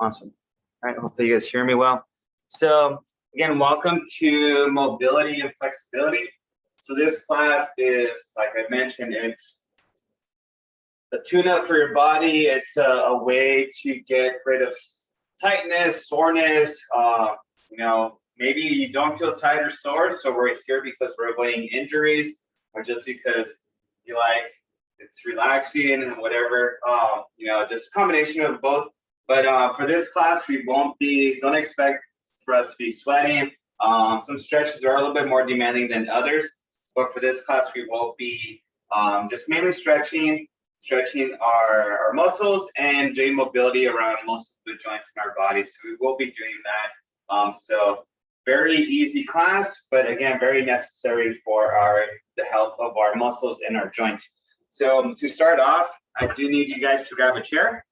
Awesome. All right, hopefully you guys hear me well. So again, welcome to mobility and flexibility. So this class is, like I mentioned, it's a tune-up for your body. It's a way to get rid of tightness, soreness. Maybe you don't feel tight or sore, so we're here because we're avoiding injuries, or just because you like it's relaxing and whatever. Just a combination of both. But for this class, don't expect for us to be sweating. Some stretches are a little bit more demanding than others, but for this class, we will be just mainly stretching our muscles and doing mobility around most of the joints in our body. So we will be doing that. So very easy class, but again, very necessary for the health of our muscles and our joints. So to start off, I do need you guys to grab a chair.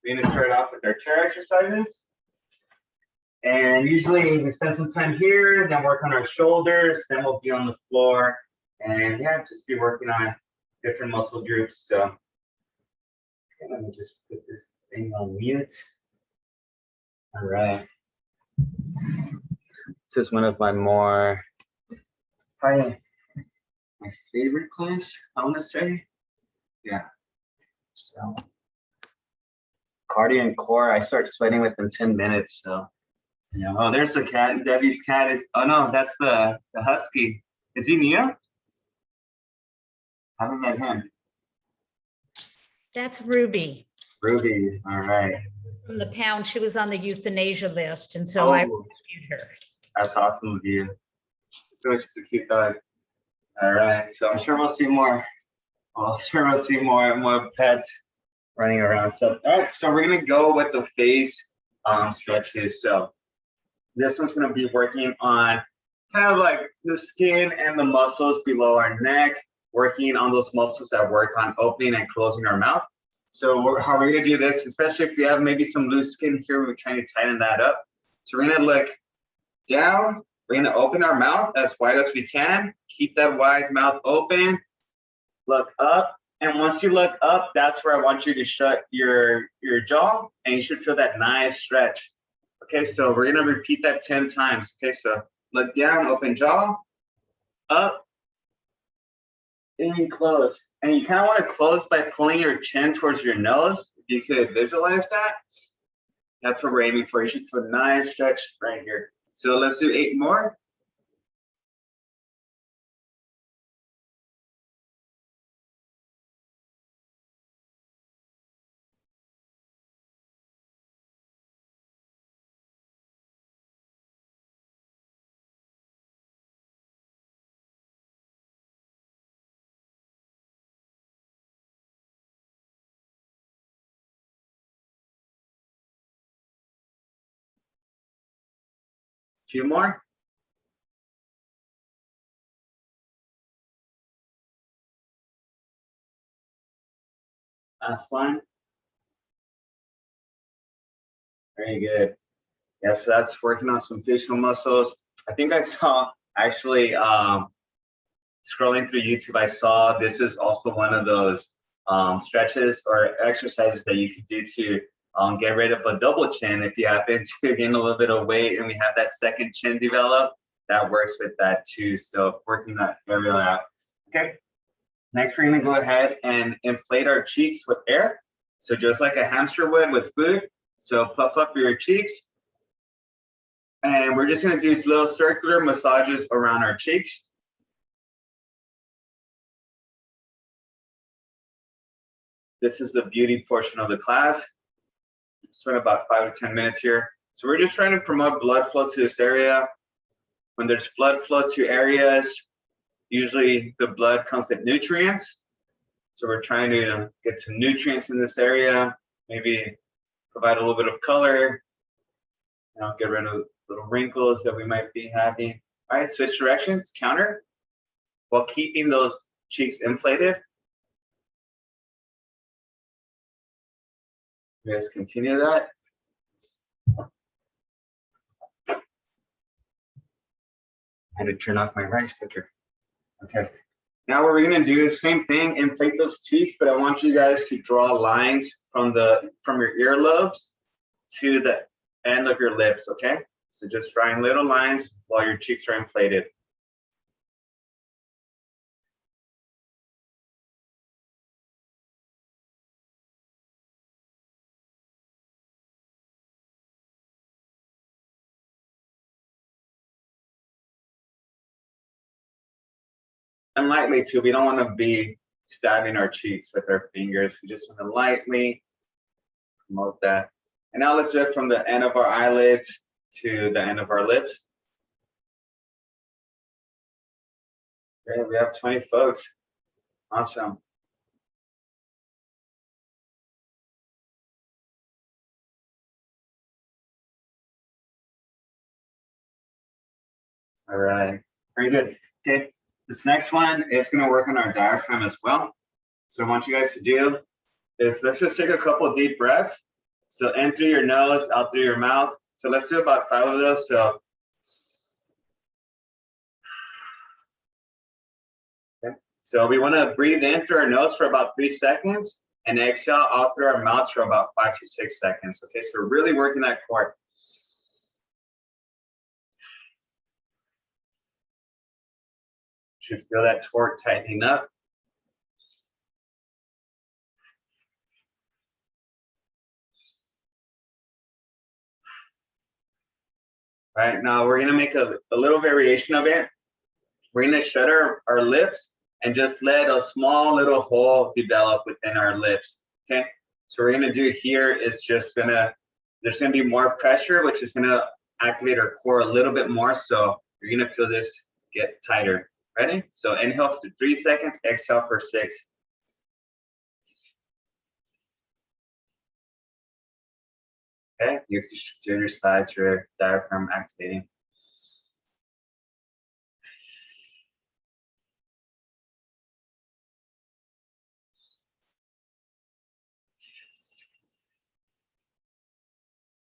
We're gonna start off with our chair exercises. And usually we spend some time here, then work on our shoulders, then we'll be on the floor. And yeah, just be working on different muscle groups. So okay, let me just put this thing on mute. All right. This is one of probably my favorite class, I want to say. Yeah. So cardio and core, I start sweating within 10 minutes. So, oh, there's the cat. Debbie's cat is, oh no, that's the husky. Is he Neo? I haven't met him. That's Ruby. Ruby, all right. From the pound, she was on the euthanasia list, and so I rescued her. That's awesome of you. She's a cute dog. All right, so I'm sure we'll see more. Well, I'm sure we'll see more pets running around. So, all right, so we're gonna go with the face stretches. So this one's gonna be working on kind of like the skin and the muscles below our neck, working on those muscles that work on opening and closing our mouth. So how we're gonna do this, especially if you have maybe some loose skin here, we're trying to tighten that up. So we're gonna look down, we're gonna open our mouth as wide as we can, keep that wide mouth open, look up, and once you look up, that's where I want you to shut your jaw, and you should feel that nice stretch. Okay, so we're gonna repeat that 10 times. Okay, so look down, open jaw, up, and close. And you kind of want to close by pulling your chin towards your nose. If you could visualize that, that's what we're aiming for. You should feel a nice stretch right here. So let's do 8 more. Two more. Last one. Very good. Yeah, so that's working on some facial muscles. I think I saw actually scrolling through YouTube, I saw this is also one of those stretches or exercises that you can do to get rid of a double chin. If you happen to gain a little bit of weight and we have that second chin develop, that works with that too. So working that area out. Okay. Next, we're gonna go ahead and inflate our cheeks with air. So just like a hamster would with food. So puff up your cheeks. And we're just gonna do little circular massages around our cheeks. This is the beauty portion of the class. Spend about 5 to 10 minutes here. So we're just trying to promote blood flow to this area. When there's blood flow to areas, usually the blood comes with nutrients. So we're trying to get some nutrients in this area, maybe provide a little bit of color, get rid of little wrinkles that we might be having. All right, switch directions, counter, while keeping those cheeks inflated. Let's continue that. I had to turn off my rice cooker. Okay. Now what we're gonna do is same thing, inflate those cheeks, but I want you guys to draw lines from your earlobes to the end of your lips, okay? So just drawing little lines while your cheeks are inflated. And lightly too, we don't want to be stabbing our cheeks with our fingers. We just want to lightly promote that. And now let's do it from the end of our eyelids to the end of our lips. Okay, we have 20 folks. Awesome. All right, very good. Okay, this next one is going to work on our diaphragm as well. So what I want you guys to do is let's just take a couple of deep breaths. So in through your nose, out through your mouth. So let's do about 5 of those. So okay. So we want to breathe in through our nose for about 3 seconds and exhale out through our mouth for about 5 to 6 seconds. Okay, so we're really working that core. Should feel that torque tightening up. All right, now we're gonna make a little variation of it. We're gonna shut our lips and just let a small little hole develop within our lips, okay? So what we're gonna do here is just there's gonna be more pressure, which is gonna activate our core a little bit more, so you're gonna feel this get tighter. Ready? So inhale for 3 seconds, exhale for 6. Okay, you have to do your sides, your diaphragm activating.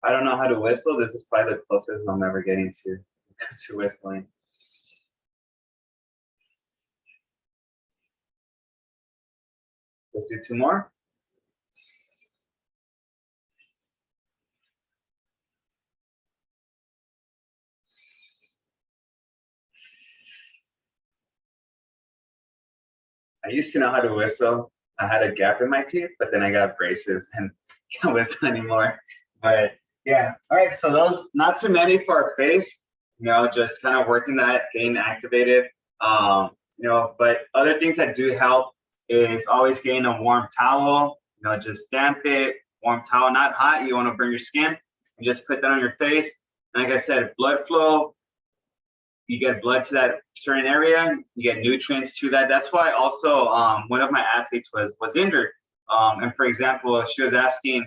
I don't know how to whistle. This is probably the closest I'm ever getting to whistling. Let's do 2 more. I used to know how to whistle. I had a gap in my teeth, but then I got braces and can't whistle anymore. But yeah, all right, so those, not too many for our face, you know, just kind of working that, getting activated. You know, but other things that do help is always getting a warm towel, you know, just damp it, warm towel, not hot, you want to burn your skin, and just put that on your face. And like I said, blood flow, you get blood to that certain area, you get nutrients to that. That's why also one of my athletes was injured. And for example, she was asking,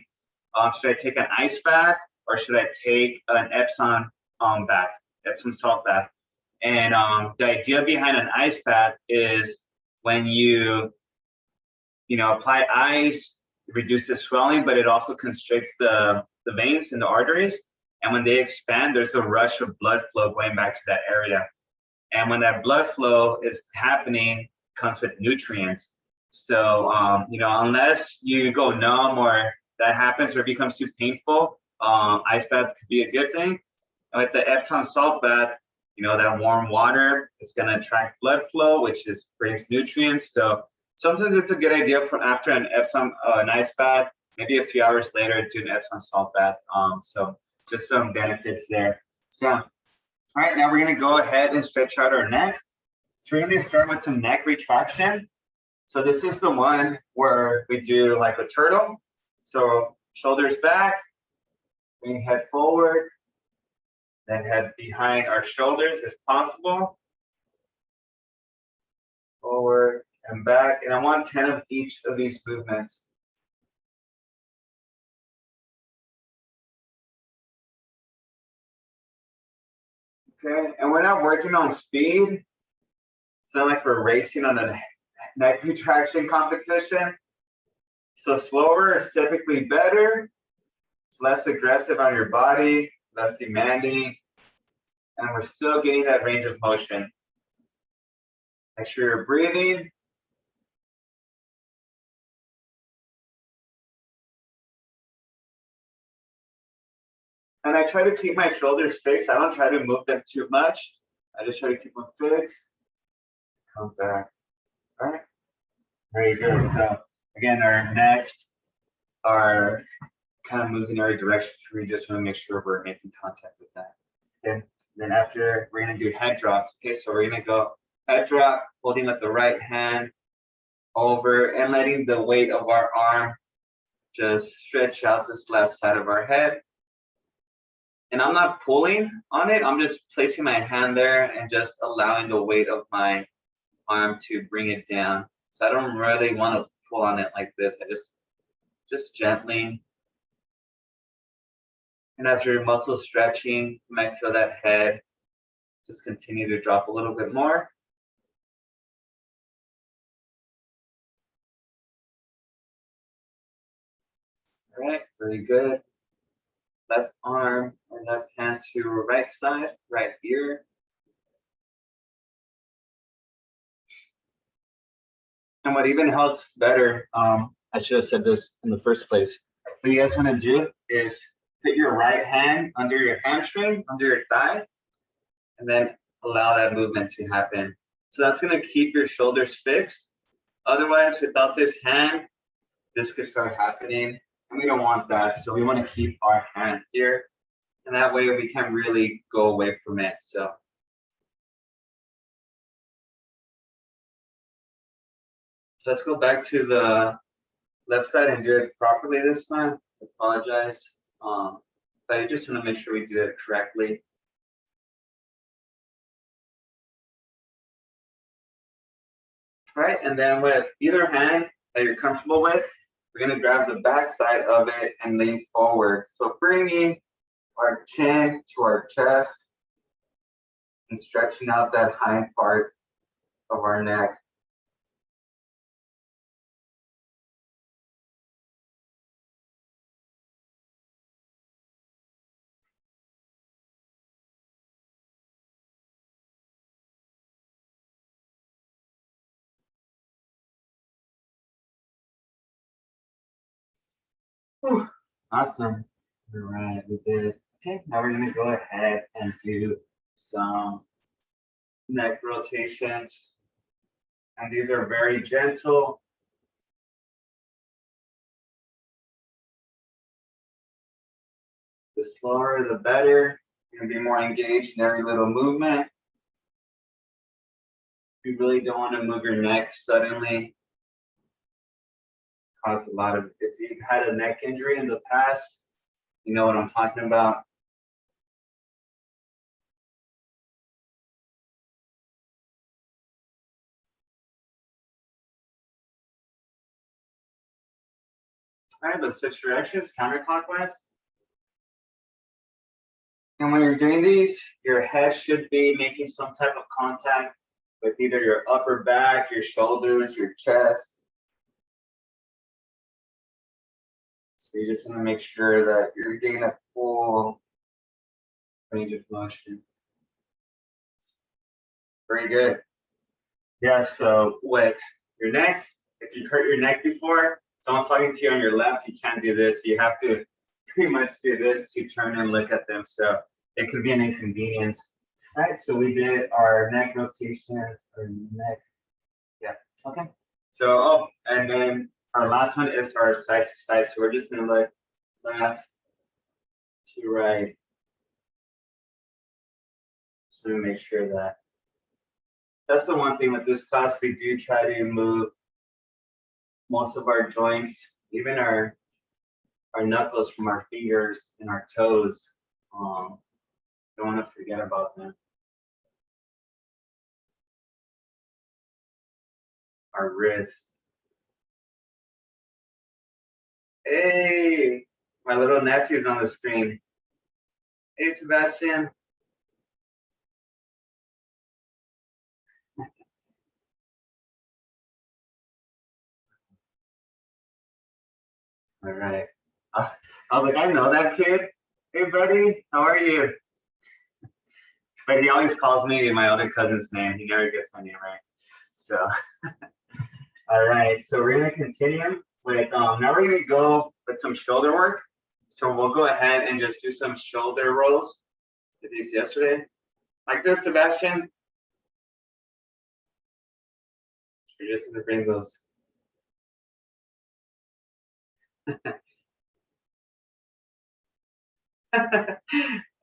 should I take an ice bath or should I take an Epsom bath, Epsom salt bath? And the idea behind an ice bath is when you know, apply ice, reduce the swelling, but it also constricts the veins and the arteries. And when they expand, there's a rush of blood flow going back to that area. And when that blood flow is happening, comes with nutrients. So, you know, unless you go numb or that happens or it becomes too painful, ice baths could be a good thing. With the Epsom salt bath, you know, that warm water is going to attract blood flow, which brings nutrients. So sometimes it's a good idea for after an Epsom, an ice bath, maybe a few hours later, do an Epsom salt bath. So just some benefits there. So, all right, now we're going to go ahead and stretch out our neck. So we're going to start with some neck retraction. So this is the one where we do like a turtle. So shoulders back, bring head forward, then head behind our shoulders if possible. Forward and back. And I want 10 of each of these movements. Okay, and we're not working on speed. It's not like we're racing on a neck retraction competition. So slower is typically better. It's less aggressive on your body, less demanding, and we're still getting that range of motion. Make sure you're breathing. And I try to keep my shoulders fixed. I don't try to move them too much. I just try to keep them fixed. Come back. All right. Very good. So again, our necks are kind of moves in every direction. We just want to make sure we're making contact with that. Okay. Then after, we're going to do head drops. Okay, so we're going to go head drop, holding up the right hand over and letting the weight of our arm just stretch out this left side of our head. And I'm not pulling on it. I'm just placing my hand there and just allowing the weight of my arm to bring it down. So I don't really want to pull on it like this. I just gently. And as your muscles stretching, you might feel that head just continue to drop a little bit more. All right, very good. Left arm or left hand to right side, right ear. And what even helps better, I should have said this in the first place. What you guys want to do is put your right hand under your hamstring, under your thigh, and then allow that movement to happen. So that's going to keep your shoulders fixed. Otherwise, without this hand, this could start happening. And we don't want that. So we want to keep our hand here. And that way we can really go away from it. So let's go back to the left side and do it properly this time. I apologize. But I just want to make sure we do it correctly. All right, and then with either hand that you're comfortable with, we're going to grab the back side of it and lean forward. So bringing our chin to our chest and stretching out that hind part of our neck. Whew. Awesome. All right, we did. Okay, now we're going to go ahead and do some neck rotations. And these are very gentle. The slower, the better. You're going to be more engaged in every little movement. You really don't want to move your neck suddenly. Cause a lot of, if you've had a neck injury in the past, you know what I'm talking about. All right, let's switch directions, counterclockwise. And when you're doing these, your head should be making some type of contact with either your upper back, your shoulders, your chest. So you just want to make sure that you're getting a full range of motion. Very good. Yeah, so with your neck, if you've hurt your neck before, someone's talking to you on your left, you can't do this. You have to pretty much do this to turn and look at them. So it could be an inconvenience. All right, so we did our neck rotations, our neck. Yeah, okay. So, oh, and then our last one is our side to side. So we're just gonna look left to right. So to make sure that. That's the one thing with this class, we do try to move most of our joints, even our knuckles from our fingers and our toes. Don't want to forget about them. Our wrists. Hey, my little nephew's on the screen. Hey, Sebastian. All right. I was like, I know that kid. Hey, buddy, how are you? But he always calls me my other cousin's name. He never gets my name right. So, all right. So we're gonna continue with now we're gonna go with some shoulder work. So we'll go ahead and just do some shoulder rolls. Did these yesterday? Like this, Sebastian. So you're just gonna bring those.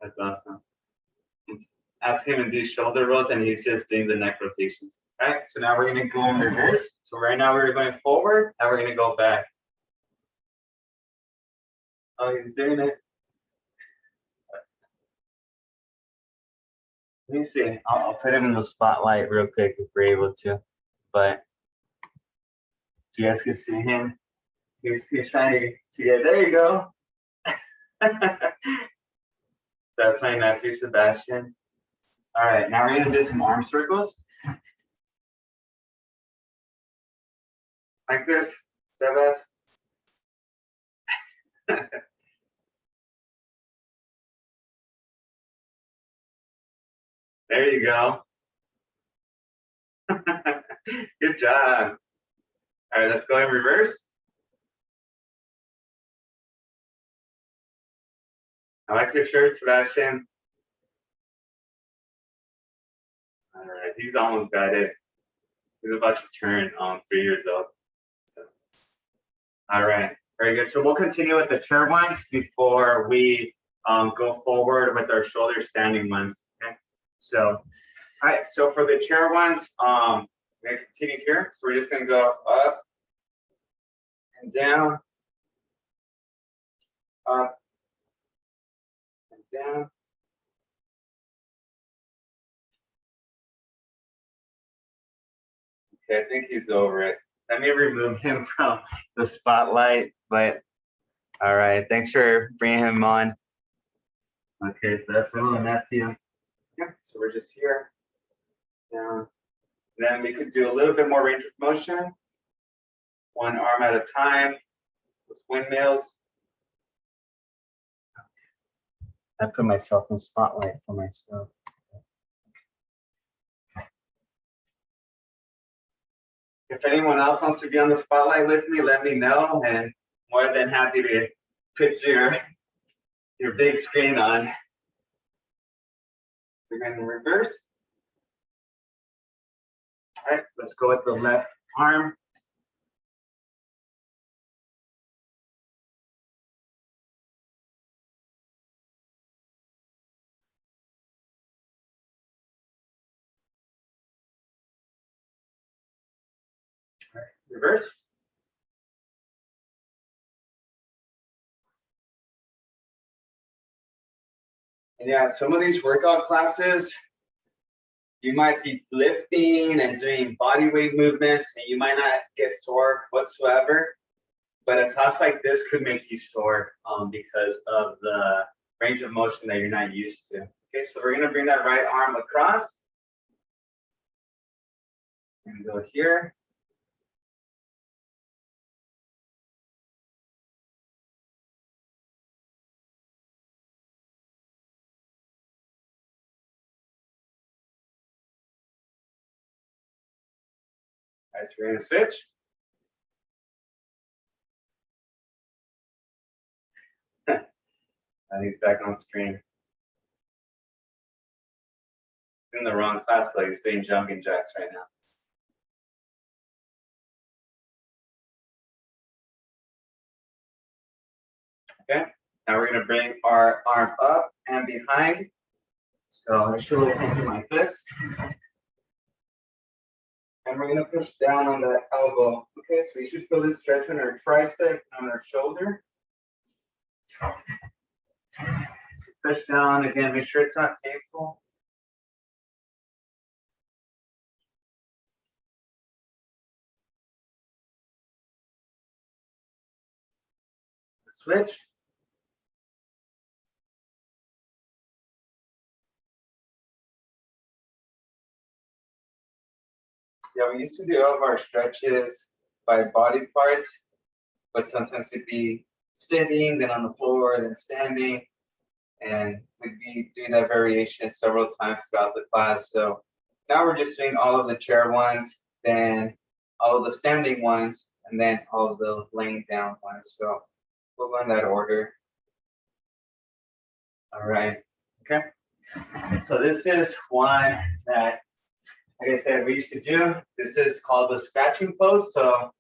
That's awesome. Ask him to do shoulder rolls and he's just doing the neck rotations. All right, so now we're gonna go in reverse. So right now we're going forward, now we're gonna go back. Oh, he's doing it. Let me see. I'll put him in the spotlight real quick if we're able to. But if you guys can see him, he's trying to get, there you go. So that's my nephew, Sebastian. All right, now we're gonna do some arm circles. Like this, Sebas. There you go. Good job. All right, let's go in reverse. I like your shirt, Sebastian. All right, he's almost got it. He's about to turn 3 years old. So, all right, very good. So we'll continue with the chair ones before we go forward with our shoulder standing ones. Okay. So, all right. So for the chair ones, we're gonna continue here. So we're just gonna go up and down, up and down. Okay, I think he's over it. Let me remove him from the spotlight, but all right, thanks for bringing him on. Okay, so that's my little nephew. Yeah, so we're just here, down. Then we could do a little bit more range of motion, one arm at a time, with windmills. I put myself in spotlight for myself. If anyone else wants to be on the spotlight with me, let me know, and more than happy to put your big screen on. We're going to reverse. All right, let's go with the left arm. All right, reverse. And yeah, some of these workout classes, you might be lifting and doing body weight movements and you might not get sore whatsoever. But a class like this could make you sore because of the range of motion that you're not used to. Okay, so we're gonna bring that right arm across. And go here. All right, so we're gonna switch. And he's back on screen. He's in the wrong class, like he's doing jumping jacks right now. Okay, now we're gonna bring our arm up and behind. So I should do something like this. And we're gonna push down on that elbow. Okay, so we should feel this stretch on our tricep and on our shoulder. So push down again, make sure it's not painful. Switch. Yeah, we used to do all of our stretches by body parts, but sometimes we'd be sitting, then on the floor, then standing, and we'd be doing that variation several times throughout the class. So now we're just doing all of the chair ones, then all of the standing ones, and then all of the laying down ones. So we'll go in that order. All right, okay. So this is one that, like I said, we used to do. This is called the scratching pose. So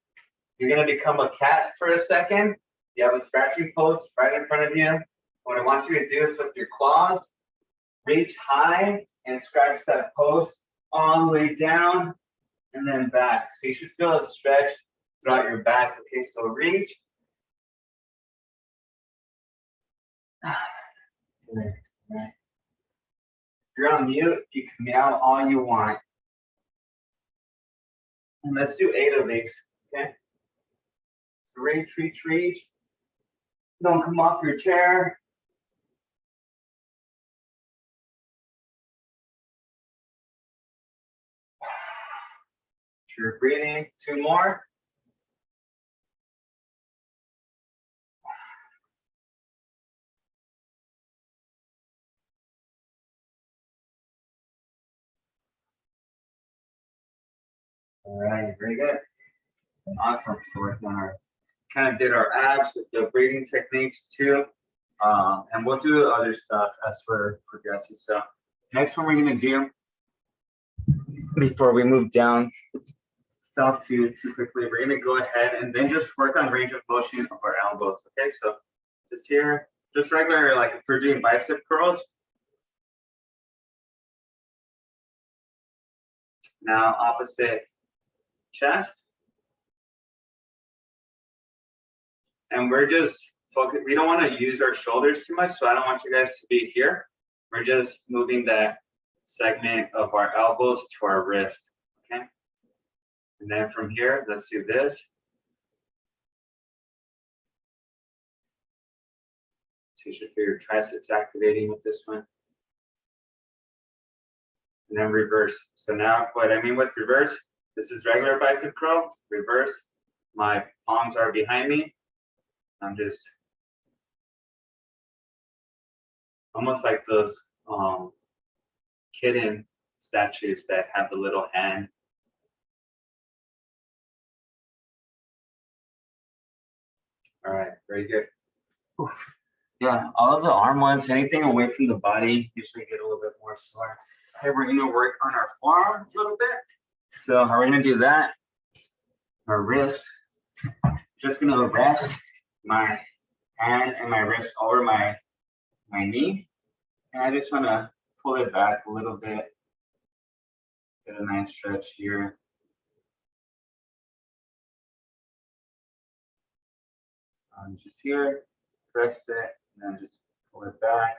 you're gonna become a cat for a second. You have a scratching pose right in front of you. What I want you to do is with your claws, reach high and scratch that post all the way down and then back. So you should feel a stretch throughout your back. Okay, so reach. If you're on mute, you can meow all you want. And let's do 8 of these, okay? So reach, reach, reach. Don't come off your chair. You're breathing. 2 more. All right, very good. Awesome. So we're gonna kind of did our abs with the breathing techniques too. And we'll do other stuff as we're progressing. So next one we're gonna do, before we move down south too quickly, we're gonna go ahead and then just work on range of motion of our elbows. Okay, so just here, just regular, like if we're doing bicep curls. Now opposite chest. And we're just focus. We don't want to use our shoulders too much, so I don't want you guys to be here. We're just moving that segment of our elbows to our wrist, okay? And then from here, let's do this. So you should feel your triceps activating with this one. And then reverse. So now what I mean with reverse, this is regular bicep curl, reverse. My palms are behind me. I'm just almost like those kitten statues that have the little hand. All right, very good. Whew. Yeah, all of the arm ones, anything away from the body, usually get a little bit more sore. Okay, we're gonna work on our forearm a little bit. So how are we gonna do that? Our wrist, just gonna rest my hand and my wrist over my knee. And I just wanna pull it back a little bit. Get a nice stretch here. So I'm just here, press it, and then just pull it back.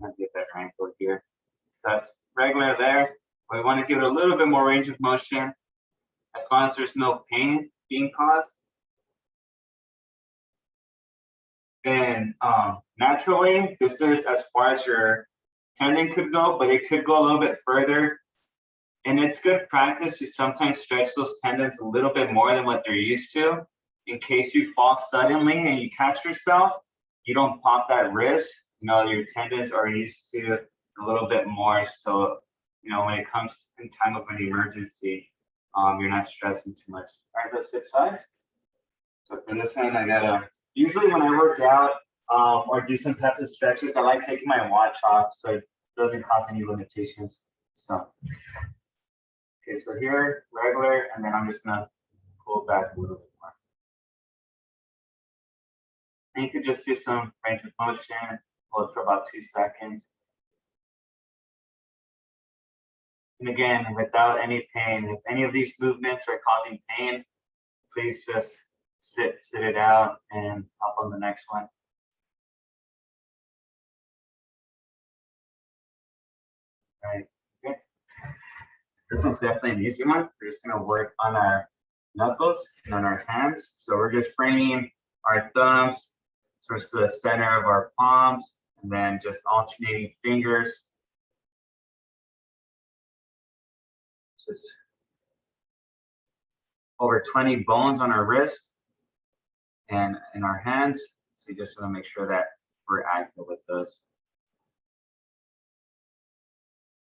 I'll get that ankle here. So that's regular there. We want to give it a little bit more range of motion, as long as there's no pain being caused. And naturally, this is as far as your tendon could go, but it could go a little bit further. And it's good practice to sometimes stretch those tendons a little bit more than what they're used to, in case you fall suddenly and you catch yourself, you don't pop that wrist. You know, your tendons are used to a little bit more. So, you know, when it comes in time of an emergency, you're not stressing too much. All right, let's switch sides. So for this one, I gotta, usually when I work out or do some types of stretches, I like taking my watch off so it doesn't cause any limitations. So, okay, so here, regular, and then I'm just gonna pull back a little bit more. And you could just do some range of motion, hold it for about 2 seconds. And again, without any pain, if any of these movements are causing pain, please just sit it out and hop on the next one. All right, okay. This one's definitely an easy one. We're just gonna work on our knuckles and on our hands. So we're just bringing our thumbs towards the center of our palms and then just alternating fingers. Just over 20 bones on our wrists and in our hands. So you just want to make sure that we're active with those.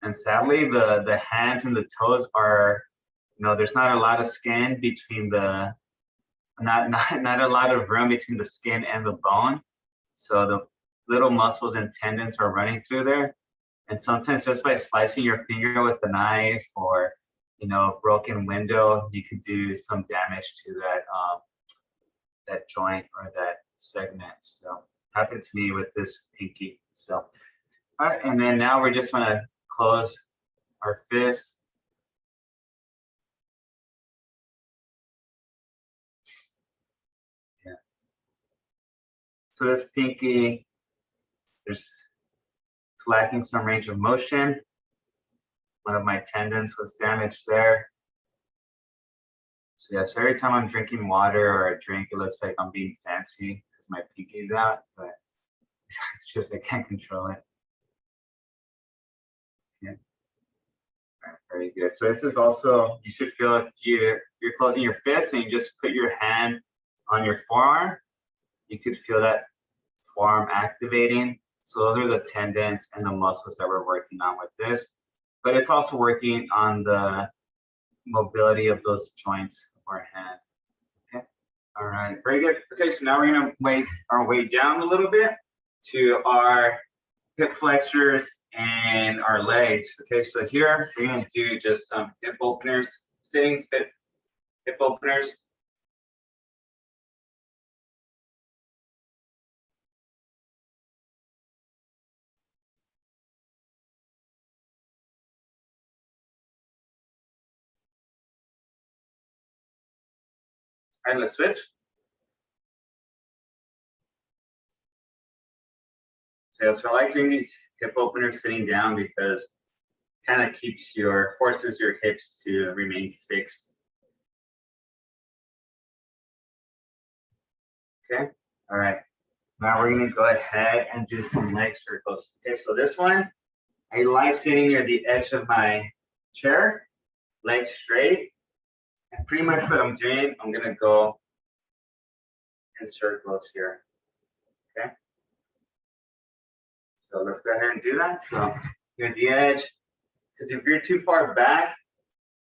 And sadly, the hands and the toes are, you know, there's not a lot of skin between the, not a lot of room between the skin and the bone. So little muscles and tendons are running through there. And sometimes just by slicing your finger with a knife or, you know, a broken window, you could do some damage to that joint or that segment. So happened to me with this pinky. So, all right, and then now we're just gonna close our fist. Yeah. So this pinky, it's lacking some range of motion. One of my tendons was damaged there. So yes, every time I'm drinking water or a drink, it looks like I'm being fancy because my pinky's out, but it's just I can't control it. Yeah. All right, very good. So this is also, you should feel if you're closing your fist and you just put your hand on your forearm, you could feel that forearm activating. So those are the tendons and the muscles that we're working on with this. But it's also working on the mobility of those joints of our hand. Okay. All right. Very good. Okay. So now we're going to make our way down a little bit to our hip flexors and our legs. Okay. So here we're going to do just some hip openers, sitting hip openers. All right, let's switch. So I like doing these hip openers sitting down because it kind of forces your hips to remain fixed. Okay, all right. Now we're gonna go ahead and do some leg circles. Okay, so this one, I like sitting near the edge of my chair, legs straight. And pretty much what I'm doing, I'm gonna go in circles here, okay? So let's go ahead and do that. So you're at the edge, because if you're too far back,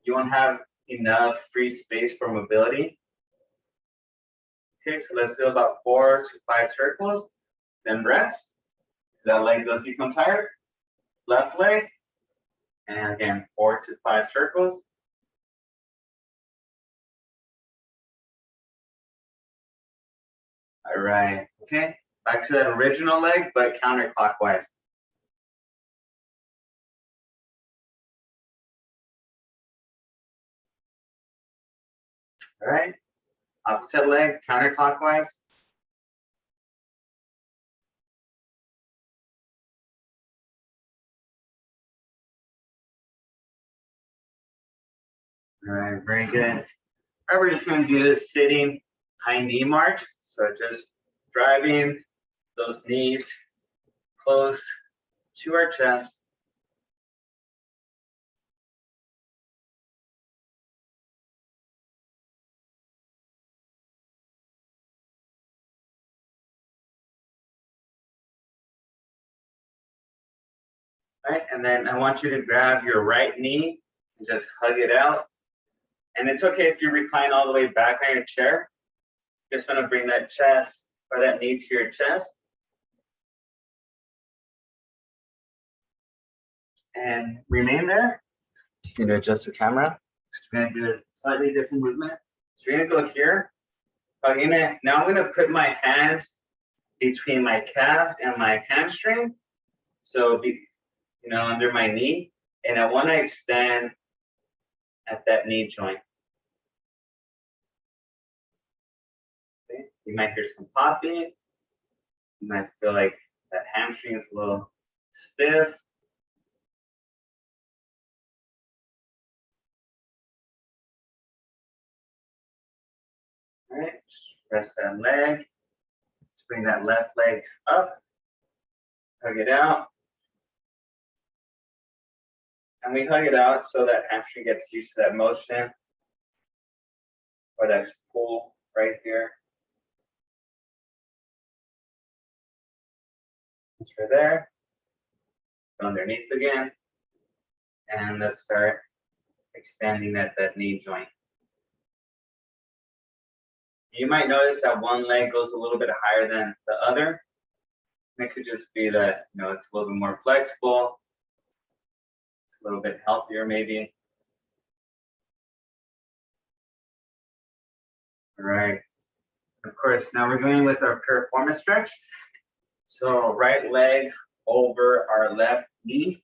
you won't have enough free space for mobility. Okay, so let's do about 4 to 5 circles, then rest. That leg does become tired. Left leg, and again, 4 to 5 circles. All right, okay, back to that original leg, but counterclockwise. All right, opposite leg, counterclockwise. All right, very good. All right, we're just gonna do this sitting high knee march. So just driving those knees close to our chest. Right, and then I want you to grab your right knee and just hug it out. And it's okay if you recline all the way back on your chair. Just want to bring that chest or that knee to your chest. And remain there. Just need to adjust the camera. Just going to do a slightly different movement. So you're going to go here. Now I'm going to put my hands between my calves and my hamstring. So under my knee. And I want to extend at that knee joint. Okay. You might hear some popping. You might feel like that hamstring is a little stiff. All right, just rest that leg. Let's bring that left leg up. Hug it out. And we hug it out so that hamstring gets used to that motion. Or that pull right here. Transfer there. Underneath again. And let's start extending at that knee joint. You might notice that one leg goes a little bit higher than the other. And it could just be that, you know, it's a little bit more flexible. It's a little bit healthier maybe. All right. Of course, now we're going with our piriformis stretch. So right leg over our left knee.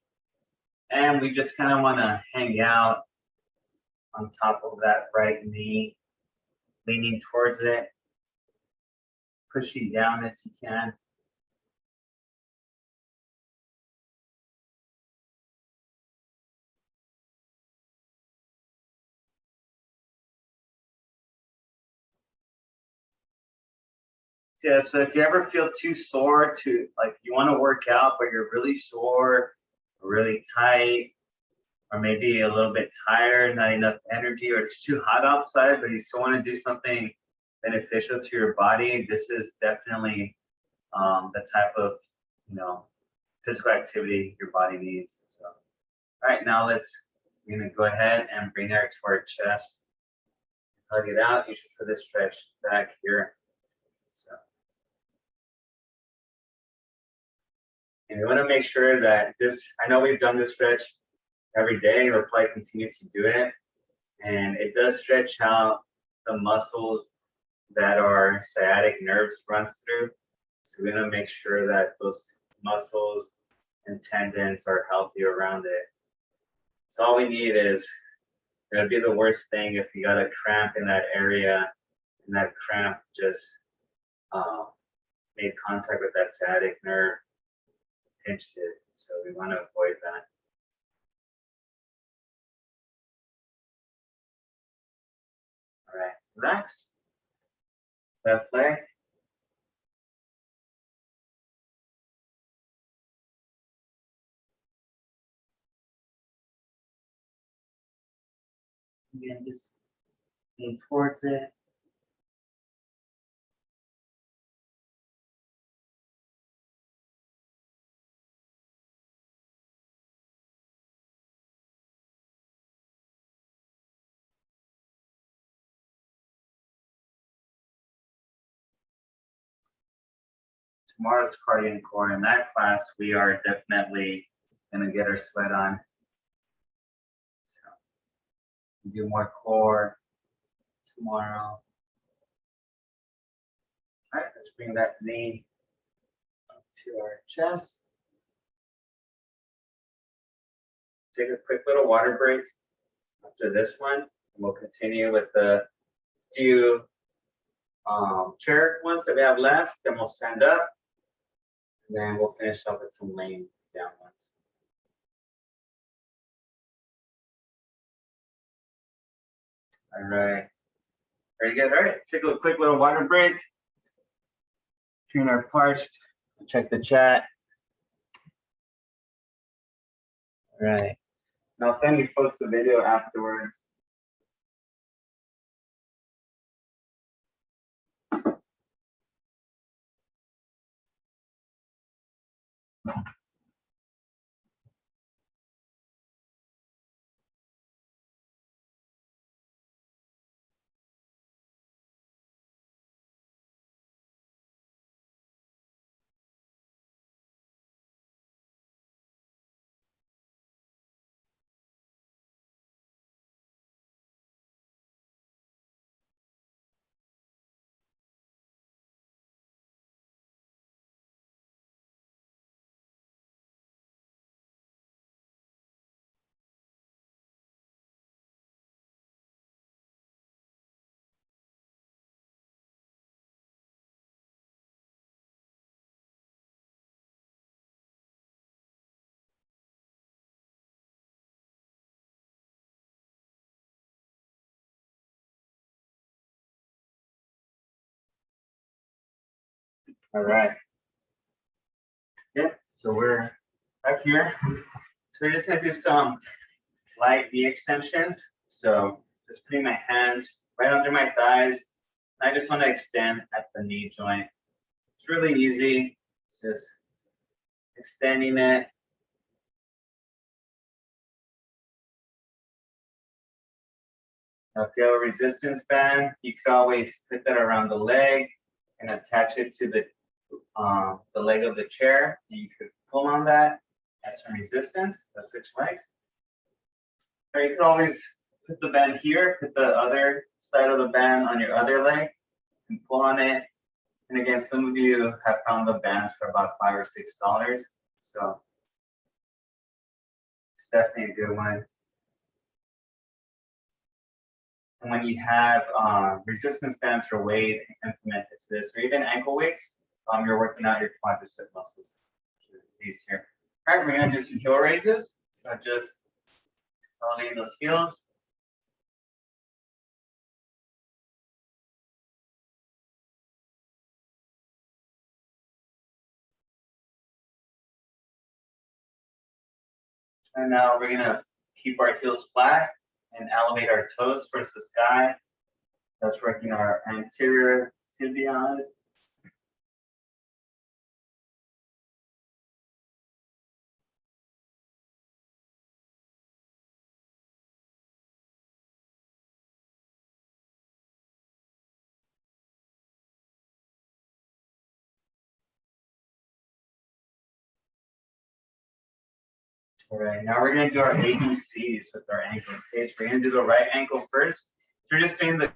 And we just kind of want to hang out on top of that right knee, leaning towards it, pushing down if you can. Yeah, so if you ever feel too sore to, like you want to work out, but you're really sore, really tight, or maybe a little bit tired, not enough energy, or it's too hot outside, but you still want to do something beneficial to your body, this is definitely the type of, you know, physical activity your body needs. So, all right, now we're gonna go ahead and bring it to our chest. Hug it out. You should feel this stretch back here. So. And we want to make sure that this, I know we've done this stretch every day, we'll probably continue to do it. And it does stretch out the muscles that our sciatic nerves runs through. So we're going to make sure that those muscles and tendons are healthy around it. So all we need is, it would be the worst thing if you got a cramp in that area and that cramp just made contact with that sciatic nerve, pinched it. So we want to avoid that. All right, relax. Left leg. Again, just lean towards it. Tomorrow's cardio and core. In that class, we are definitely going to get our sweat on. So do more core tomorrow. All right, let's bring that knee up to our chest. Take a quick little water break after this one, and we'll continue with the few chair ones that we have left. Then we'll stand up, and then we'll finish up with some laying down ones. All right, very good. All right, take a quick little water break. Between our parched, check the chat. All right, and I'll send you folks the video afterwards. All right. Yeah, so we're back here. So we're just gonna do some light knee extensions. So just putting my hands right under my thighs. I just want to extend at the knee joint. It's really easy, just extending it. Now, if you have a resistance band, you could always put that around the leg and attach it to the the leg of the chair, and you could pull on that, add some resistance. Let's switch legs. Or you could always put the band here, put the other side of the band on your other leg, and pull on it. And again, some of you have found the bands for about $5 or $6. So it's definitely a good one. And when you have resistance bands or weight implemented to this, or even ankle weights, you're working out your quadricep muscles. These here. All right, we're gonna do some heel raises. So just elevating those heels. And now we're gonna keep our heels flat and elevate our toes towards the sky. That's working our anterior tibias. All right, now we're gonna do our ABCs with our ankle. Okay, so we're gonna do the right ankle first. So we're just doing the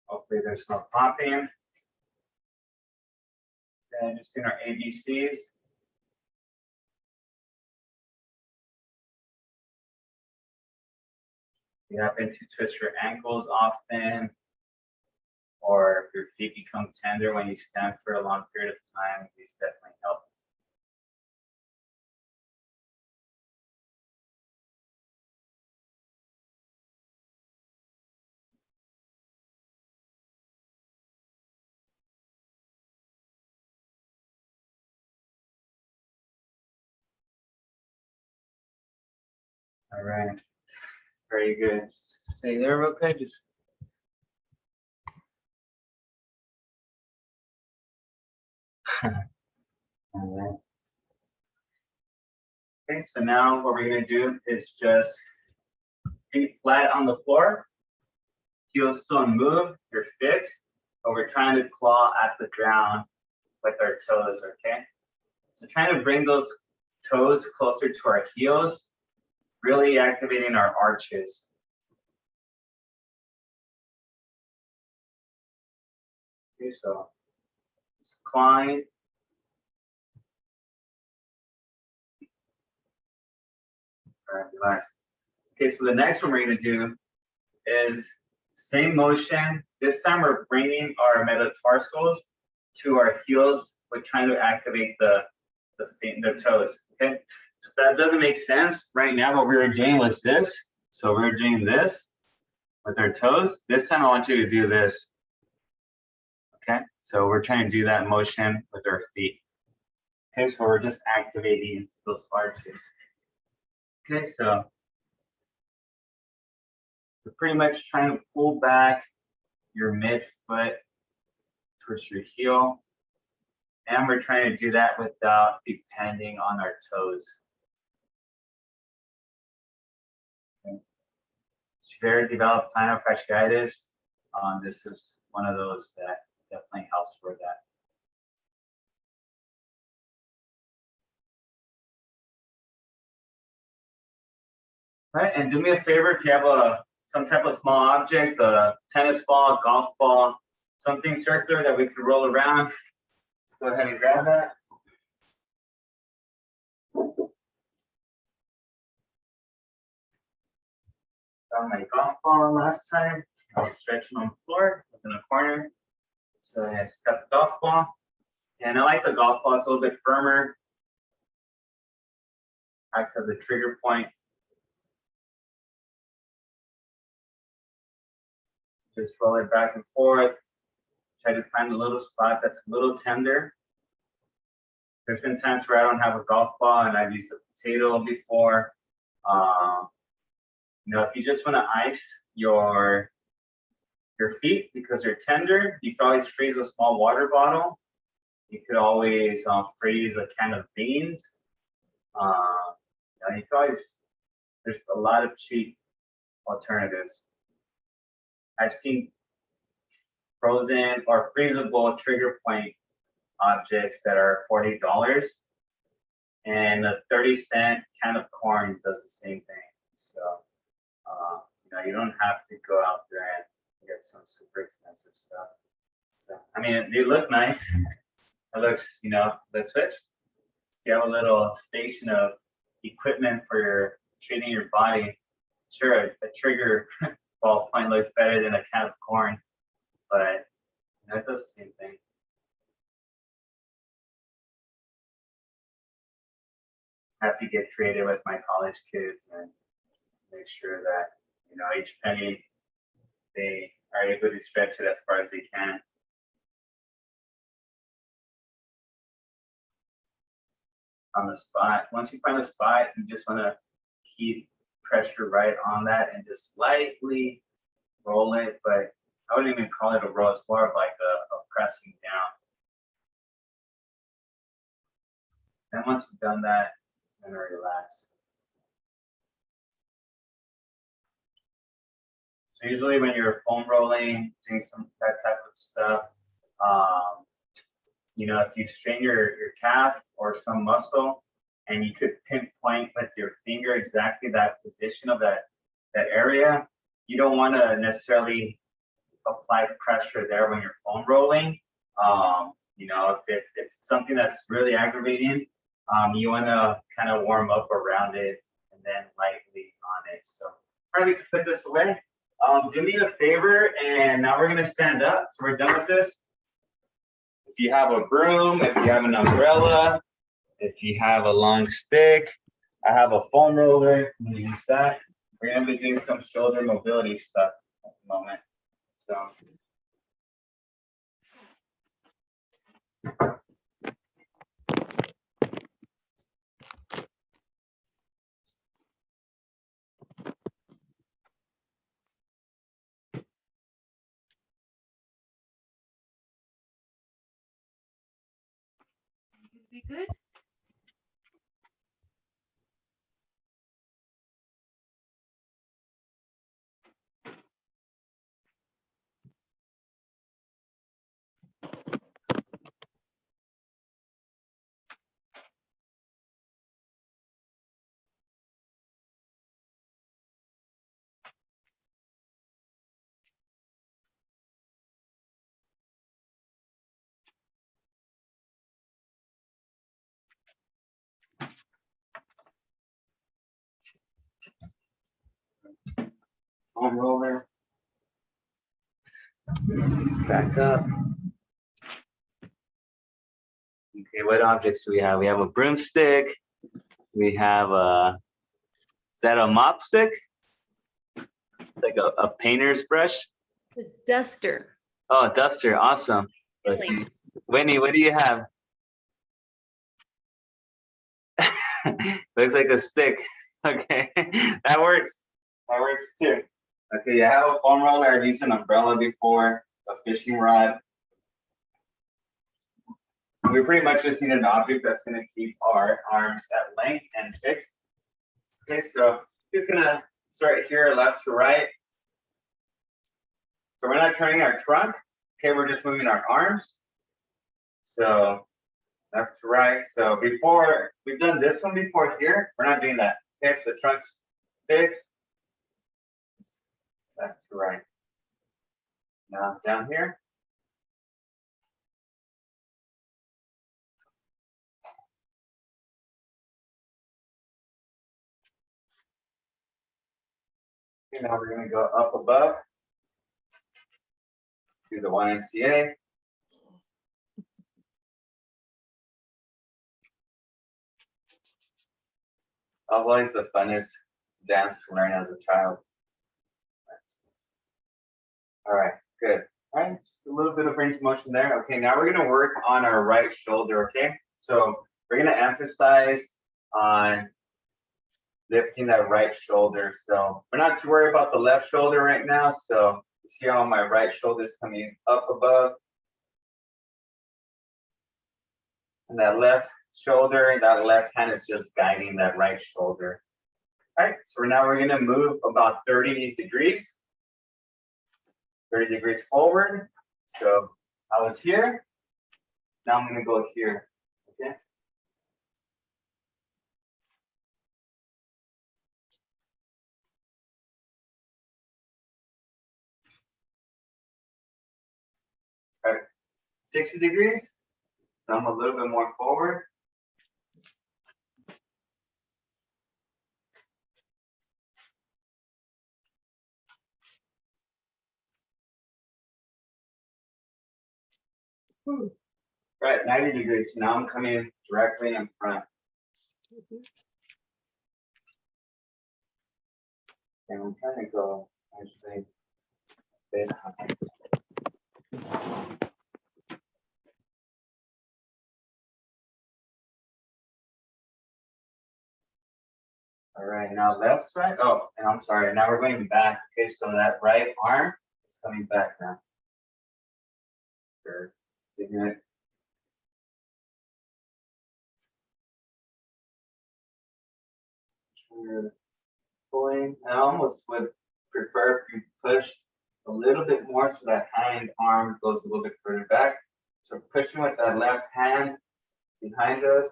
hopefully there's no popping. And just doing our ABCs. You happen to twist your ankles often, or if your feet become tender when you stand for a long period of time, these definitely help. All right, very good. Just stay there real quick. Just all right. Okay, so now what we're gonna do is just feet flat on the floor, heels still move, you're fixed, but we're trying to claw at the ground with our toes, okay? So trying to bring those toes closer to our heels, really activating our arches. Okay, so just climb. All right, relax. Okay, so the next one we're gonna do is same motion. This time we're bringing our metatarsals to our heels. We're trying to activate the toes, okay? So if that doesn't make sense, right now what we were doing was this. So we're doing this with our toes. This time I want you to do this, okay? So we're trying to do that motion with our feet. Okay, so we're just activating those arches. Okay, so we're pretty much trying to pull back your midfoot towards your heel. And we're trying to do that without depending on our toes. Okay. Severe developed plantar fasciitis. This is one of those that definitely helps for that. All right, and do me a favor, if you have some type of small object, a tennis ball, golf ball, something circular that we could roll around, let's go ahead and grab that. Got my golf ball last time. I was stretching on the floor, it was in a corner. So I just got the golf ball. And I like the golf ball, it's a little bit firmer. Acts as a trigger point. Just roll it back and forth. Try to find a little spot that's a little tender. There's been times where I don't have a golf ball and I've used a potato before. You know, if you just want to ice your feet because they're tender, you can always freeze a small water bottle. You could always freeze a can of beans. You know, you can always, there's a lot of cheap alternatives. I've seen frozen or freezable trigger point objects that are $40, and a 30-cent can of corn does the same thing. So, you know, you don't have to go out there and get some super expensive stuff. So, I mean, they look nice. It looks, you know, let's switch. You have a little station of equipment for your treating your body. Sure, a trigger ball point looks better than a can of corn, but you know, it does the same thing. I have to get creative with my college kids and make sure that, you know, each penny they are able to stretch it as far as they can. On the spot. Once you find a spot, you just want to keep pressure right on that and just slightly roll it, but I wouldn't even call it a roll. It's more of like a pressing down. And once you've done that, then relax. So usually when you're foam rolling, doing that type of stuff, you know, if you strain your calf or some muscle, and you could pinpoint with your finger exactly that position of that area, you don't want to necessarily apply pressure there when you're foam rolling. You know, if it's something that's really aggravating, you want to kind of warm up around it and then lightly on it. So, all right, we can put this away. Do me a favor, and now we're going to stand up. So we're done with this. If you have a broom, if you have an umbrella, if you have a long stick, I have a foam roller, I'm gonna use that. We're gonna be doing some shoulder mobility stuff at the moment. So. Be good. Foam roller. Back up. Okay, what objects do we have? We have a broomstick. We have is that a mop stick? It's like a painter's brush. The duster. Oh, a duster, awesome. Really? Winnie, what do you have? Looks like a stick. Okay, that works. That works too. Okay, I have a foam roller. I've used an umbrella before, a fishing rod. We pretty much just need an object that's going to keep our arms at length and fixed. Okay, so just going to start here left to right. So we're not turning our trunk. Okay, we're just moving our arms. So left to right. So before, we've done this one before here. We're not doing that. Okay, so trunk's fixed. Left to right. Now down here. Okay, now we're going to go up above to the YMCA. Always the funnest dance to learn as a child. All right, good. All right, just a little bit of range of motion there. Okay, now we're gonna work on our right shoulder, okay? So we're gonna emphasize on lifting that right shoulder. So we're not too worried about the left shoulder right now. So you see how my right shoulder is coming up above. And that left shoulder, that left hand is just guiding that right shoulder. All right, so now we're gonna move about 30 degrees. 30 degrees forward. So I was here. Now I'm gonna go here, okay? All right, 60 degrees. So I'm a little bit more forward. Right, 90 degrees. Now I'm coming directly in front. And I'm trying to go actually behind. All right, now left side. Oh, and I'm sorry. Now we're going back. Okay, so that right arm is coming back now. Sure. Taking it. Pulling. I almost would prefer if you push a little bit more so that hand arm goes a little bit further back. So pushing with that left hand behind us.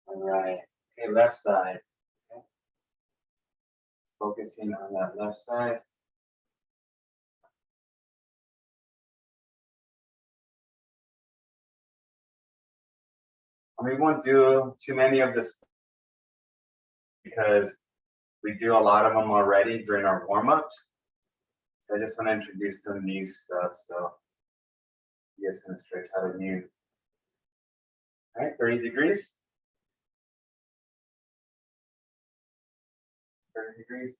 All right. Okay, left side. Okay. Focusing on that left side. And we won't do too many of this because we do a lot of them already during our warm-ups. So I just want to introduce some new stuff. So you guys can stretch out a new. All right, 30 degrees. 30 degrees.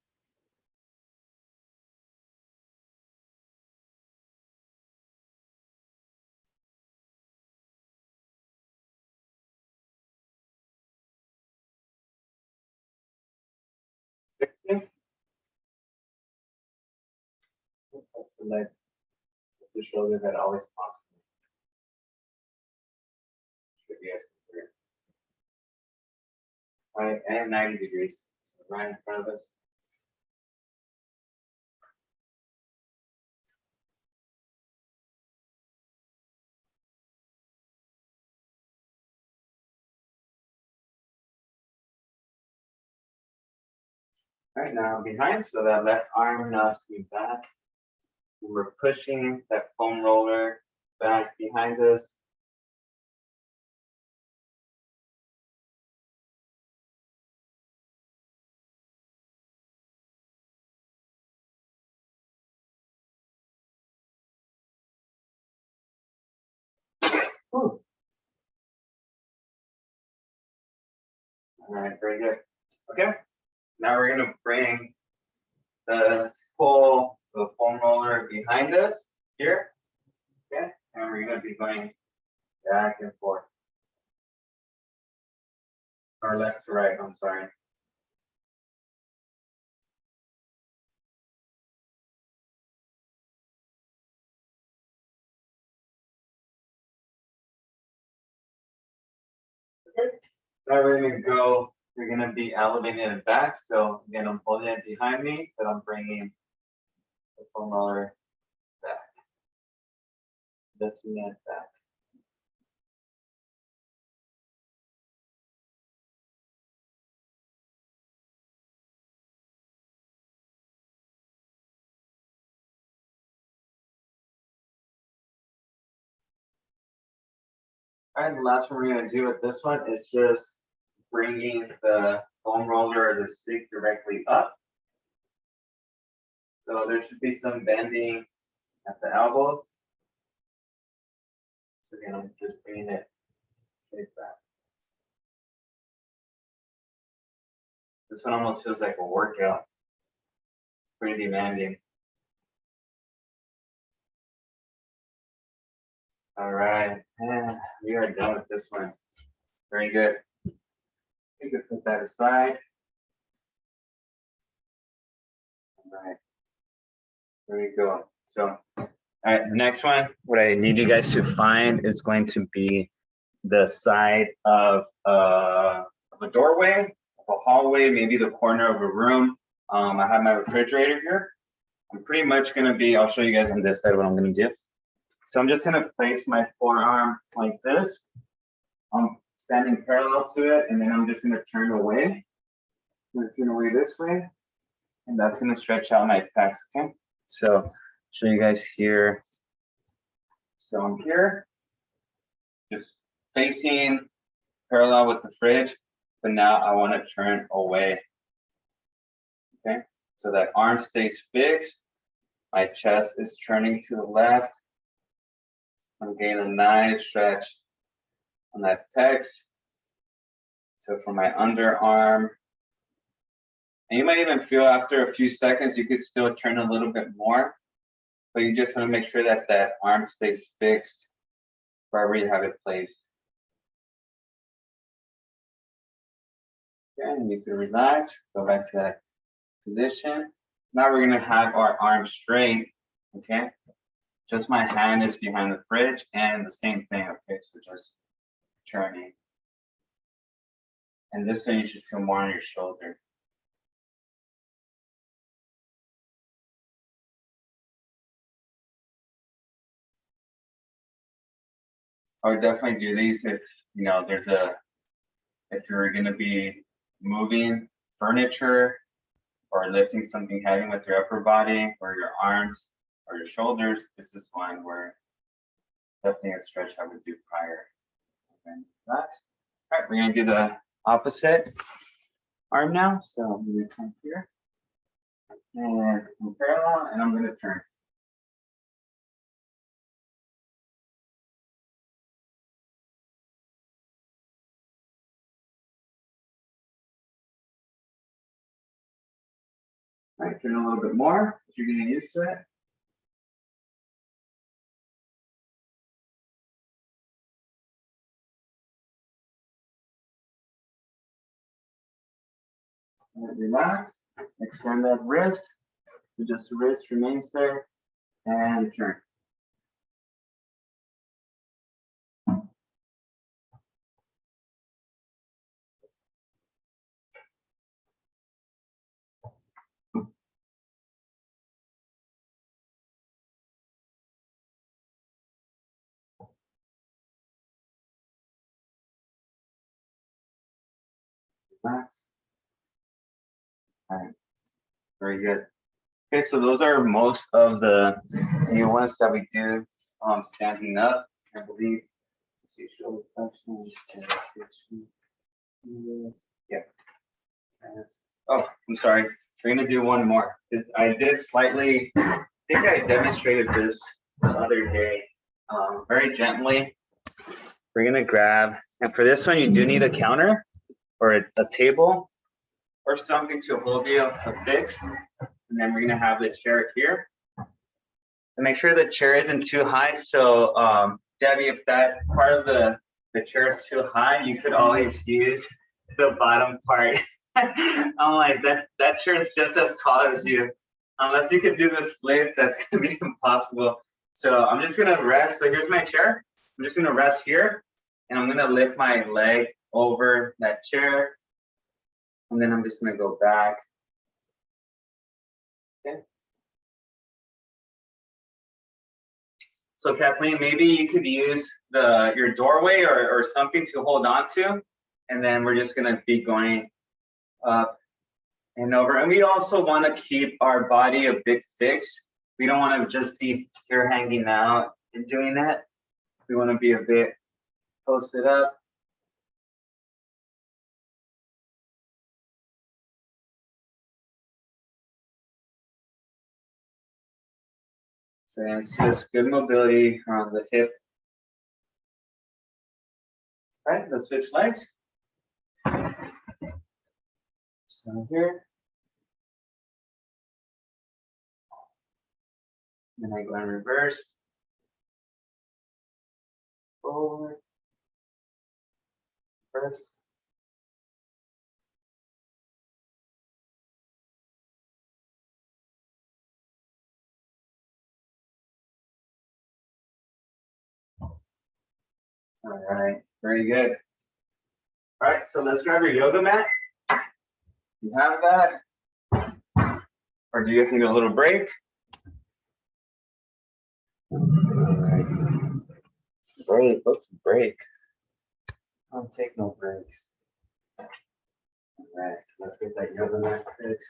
That's the leg. That's the shoulder that always pops. Should be as clear. All right, and 90 degrees. So right in front of us. All right, now behind, so that left arm now is coming back. We're pushing that foam roller back behind us. Whew. All right, very good. Okay, now we're gonna bring the pull, so the foam roller behind us here. Okay, and we're gonna be going back and forth. Or left to right, I'm sorry. Okay. Now we're gonna go, we're gonna be elevating it back. So again, I'm holding it behind me, but I'm bringing the foam roller back. Lifting it back. All right, the last one we're gonna do with this one is just bringing the foam roller or the stick directly up. So there should be some bending at the elbows. So again, I'm just bringing it straight back. This one almost feels like a workout. Pretty demanding. All right. Yeah, we are done with this one. Very good. You can put that aside. All right. There you go. So, all right, the next one, what I need you guys to find is going to be the side of a doorway, a hallway, maybe the corner of a room. I have my refrigerator here. I'm pretty much gonna be, I'll show you guys on this side what I'm gonna do. So I'm just gonna place my forearm like this. I'm standing parallel to it, and then I'm just gonna turn away. I'm gonna turn away this way, and that's gonna stretch out my pecs, okay? So show you guys here. So I'm here, just facing parallel with the fridge, but now I wanna turn away, okay? So that arm stays fixed. My chest is turning to the left. I'm getting a nice stretch on that pecs. So for my underarm, and you might even feel after a few seconds, you could still turn a little bit more, but you just want to make sure that that arm stays fixed wherever you have it placed. Okay, and you can relax, go back to that position. Now we're gonna have our arm straight, okay? Just my hand is behind the fridge and the same thing, okay? So just turning. And this way you should feel more on your shoulder. I would definitely do these if, you know, if you're gonna be moving furniture or lifting something heavy with your upper body or your arms or your shoulders. This is one where definitely a stretch I would do prior. Okay, relax. All right, we're gonna do the opposite arm now. So I'm gonna come here and come parallel, and I'm gonna turn. All right, turn a little bit more if you're getting used to it. And relax, extend that wrist, so just the wrist remains there, and turn. Relax. All right, very good. Okay, so those are most of the new ones that we do standing up. I believe. Yeah. Oh, I'm sorry. We're gonna do one more. I did slightly, I think I demonstrated this the other day, very gently. We're gonna grab, and for this one, you do need a counter or a table or something to hold you fixed. And then we're gonna have the chair here. And make sure the chair isn't too high. So Debbie, if that part of the chair is too high, you could always use the bottom part. I'm like, that chair is just as tall as you. Unless you could do the splits, that's gonna be impossible. So I'm just gonna rest. So here's my chair. I'm just gonna rest here, and I'm gonna lift my leg over that chair. And then I'm just gonna go back. Okay. So Kathleen, maybe you could use your doorway or something to hold on to, and then we're just gonna be going up and over. And we also wanna keep our body a bit fixed. We don't wanna just be here hanging out and doing that. We wanna be a bit posted up. So it's just good mobility around the hip. All right, let's switch legs. So here. Then I go in reverse. forward, press. All right, very good. All right, so let's grab your yoga mat. You have that? Or do you guys need a little break? Break, what's a break? I don't take no breaks. All right, so let's get that yoga mat fixed.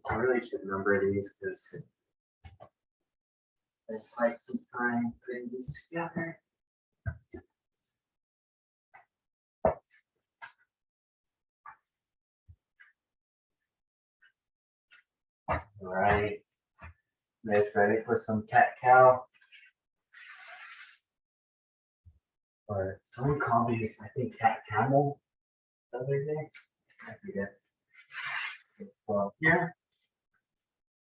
I really should number these because it's quite some time putting these together. All right, guys ready for some cat-cow? Or someone called these, I think, cat-camel the other day. I forget. So here,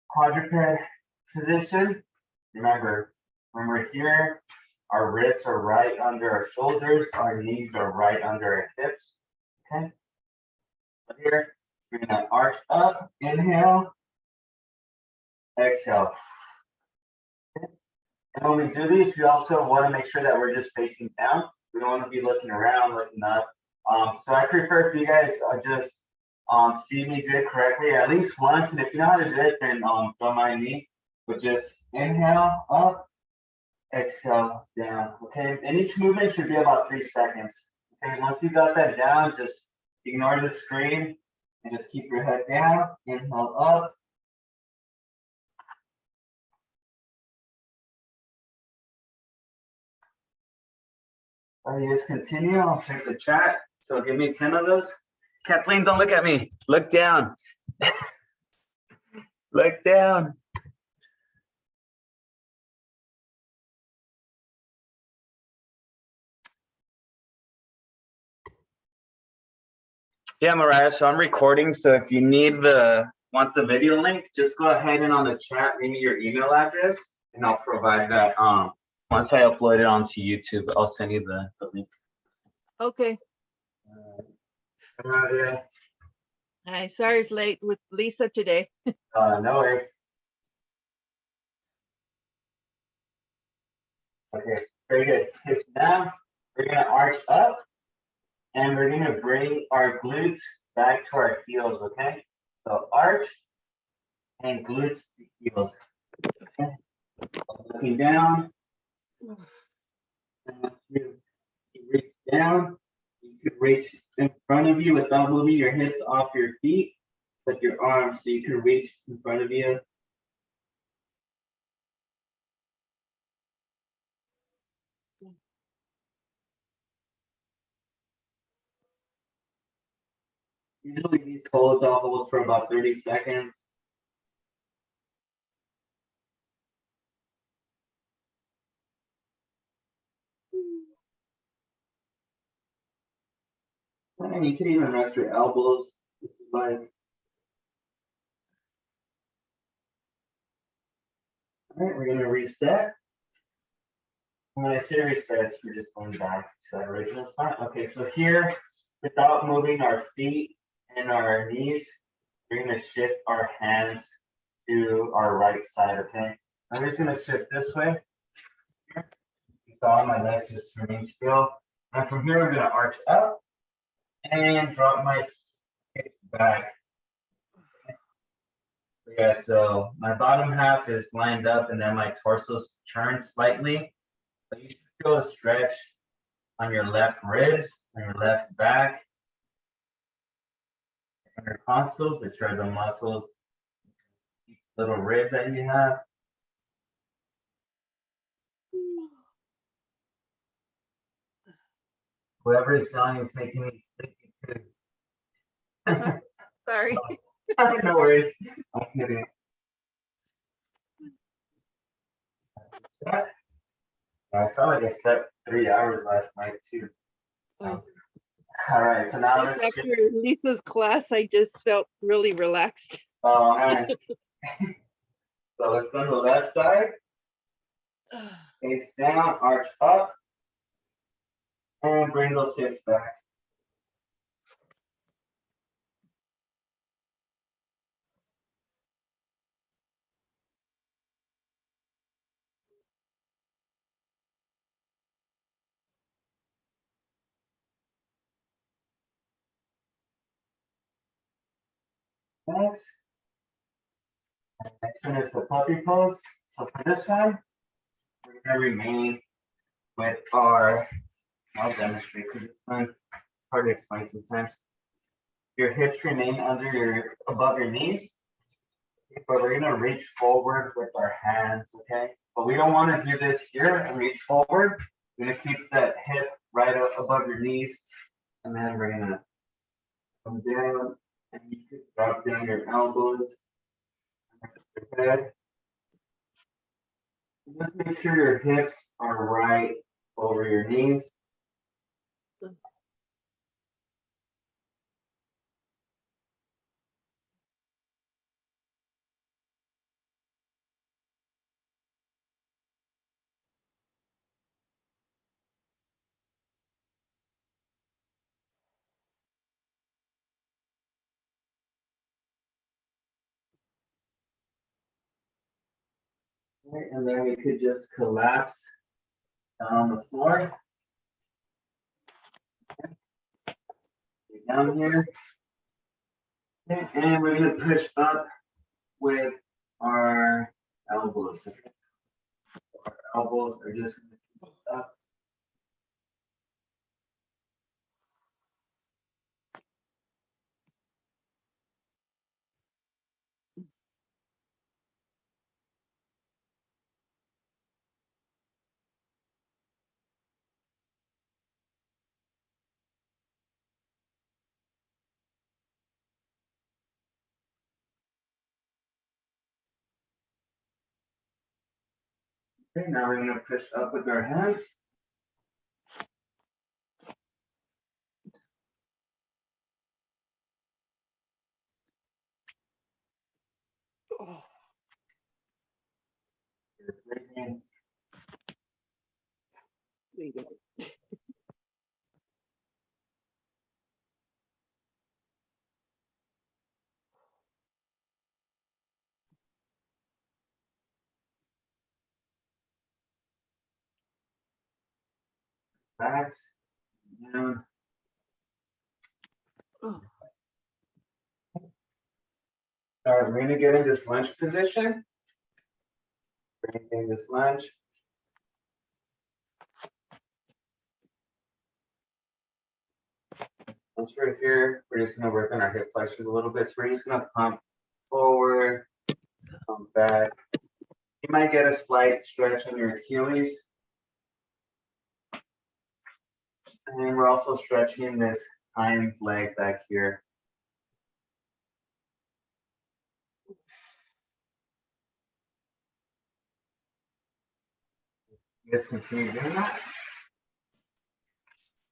quadruped position. Remember, when we're here, our wrists are right under our shoulders, our knees are right under our hips. Okay. So here, we're gonna arch up, inhale, exhale. Okay. And when we do these, we also want to make sure that we're just facing down. We don't want to be looking around, looking up. So I prefer if you guys just see me do it correctly at least once. And if you know how to do it, then don't mind me. But just inhale up, exhale down. Okay, and each movement should be about 3 seconds. Okay, once you got that down, just ignore the screen and just keep your head down. Inhale up. All right, you guys continue. I'll check the chat. So give me 10 of those. Kathleen, don't look at me. Look down. Look down. Yeah, Mariah, so I'm recording. So if you want the video link, just go ahead and on the chat, leave me your email address and I'll provide that. Once I upload it onto YouTube, I'll send you the link. Okay. Yeah. Hi, sorry it's late with Lisa today. No worries. Okay, very good. Okay, so now we're gonna arch up and we're gonna bring our glutes back to our heels, okay? So arch and glutes to heels. Okay. Looking down. And you reach down. You could reach in front of you without moving your hips off your feet, with your arms, so you can reach in front of you. Usually these holds I'll hold for about 30 seconds. And you can even rest your elbows if you like. All right, we're gonna reset. When I say reset, we're just going back to that original spot. Okay, so here, without moving our feet and our knees, we're gonna shift our hands to our right side, okay? I'm just gonna shift this way. You saw my legs just remain still. And from here, I'm gonna arch up and drop my hips back. Yeah, so my bottom half is lined up and then my torso turns slightly. But you should feel a stretch on your left ribs, on your left back, on your tonsils, which are the muscles, each little rib that you have. Whoever is yelling is making me sleepy too. Sorry. No worries. I'm kidding. I felt like I slept 3 hours last night too. Oh. All right, so now let's After Lisa's class, I just felt really relaxed. Oh man. So let's go to the left side. Face down, arch up, And bring those hips back. Next. Next one is the puppy pose. So for this one, we're gonna remain with our, I'll demonstrate because it's hard to explain sometimes. Your hips remain above your knees, but we're gonna reach forward with our hands, okay? But we don't wanna do this here and reach forward. We're gonna keep that hip right up above your knees, and then we're gonna come down, and you can drop down your elbows, your head. Just make sure your hips are right over your knees. Right, and then we could just collapse down on the floor. Down here. Okay, and we're gonna push up with our elbows. Our elbows are just gonna push up. Okay, now we're gonna push up with our hands. Oh, Breathing. wait a minute. Back. Down. Oh, All right, we're gonna get in this lunge position. We're gonna get in this lunge. Once we're here, we're just gonna work on our hip flexors a little bit. So we're just gonna pump forward, pump back. You might get a slight stretch in your Achilles. And we're also stretching this hind leg back here. Just continue doing that.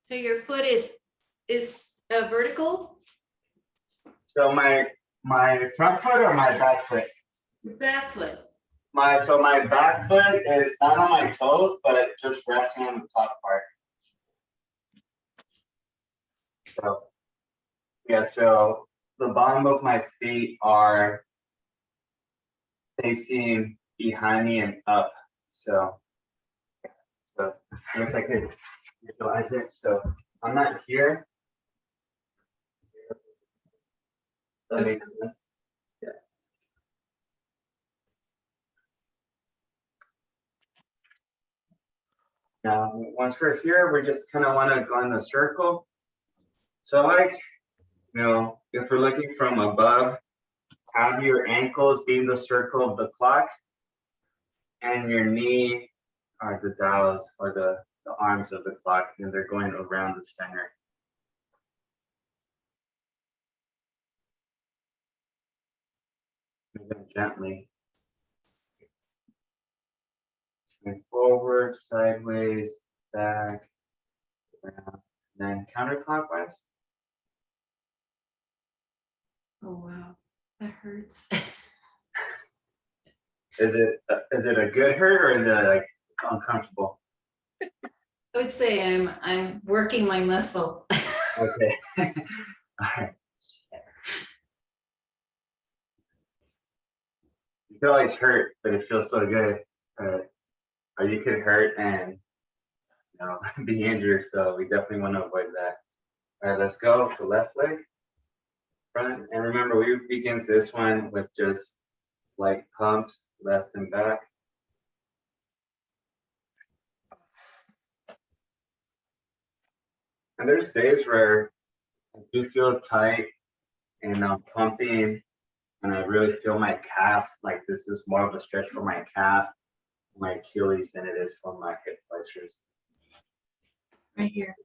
So your foot is vertical? So my front foot or my back foot? Your back foot. My back foot is not on my toes, but it just resting on the top part. So yeah, so the bottom of my feet are facing behind me and up. So I guess I could visualize it. So I'm not here. That makes sense. Yeah. Now, once we're here, we just kind of want to go in the circle. So like, if we're looking from above, have your ankles be the circle of the clock and your knee are the dials or the arms of the clock, and they're going around the center. Move them gently. Going forward, sideways, back, around, and then counterclockwise. Oh, wow. That hurts. Is it a good hurt or is it like uncomfortable? I would say I'm working my muscle. Okay. All right. You could always hurt, but it feels so good. Or you could hurt and be injured. So we definitely want to avoid that. All right, let's go for left leg. Front. And remember, we begin this one with just slight pumps, left and back. And there's days where I do feel tight and I'm pumping and I really feel my calf, like this is more of a stretch for my calf, my Achilles than it is for my hip flexors. Right here.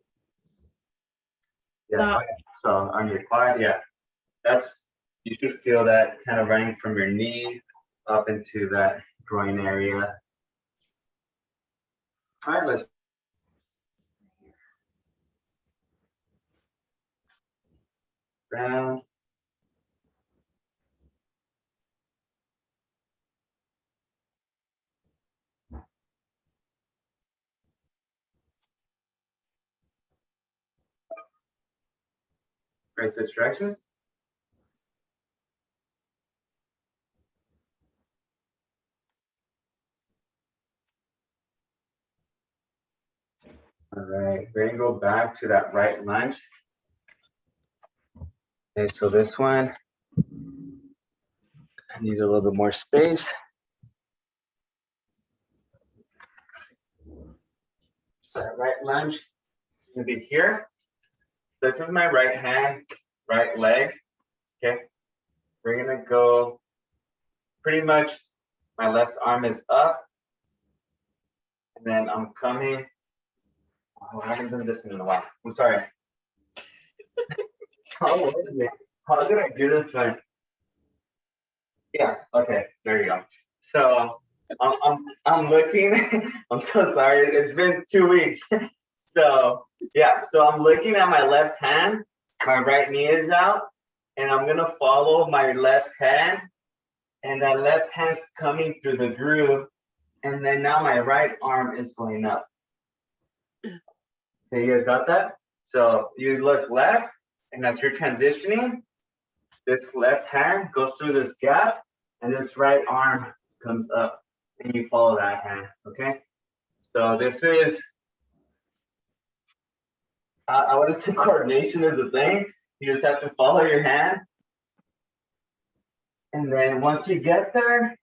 Yeah, so on your quad, yeah, you should feel that kind of running from your knee up into that groin area. All right, let's. Down. Right, switch directions. All right, we're gonna go back to that right lunge. Okay, so this one, I need a little bit more space. That right lunge is gonna be here. This is my right hand, right leg. Okay, we're gonna go pretty much, my left arm is up, and then I'm coming. Oh, I haven't done this in a while. I'm sorry. How was it? How did I do this one? Yeah. Okay. There you go. So I'm looking. I'm so sorry. It's been 2 weeks. So yeah. So I'm looking at my left hand. My right knee is out, and I'm gonna follow my left hand, and that left hand's coming through the groove, and then now my right arm is going up. Okay, you guys got that? So you look left, and as you're transitioning, this left hand goes through this gap, and this right arm comes up, and you follow that hand, okay? So this is, I would say coordination is the thing. You just have to follow your hand. And then once you get there,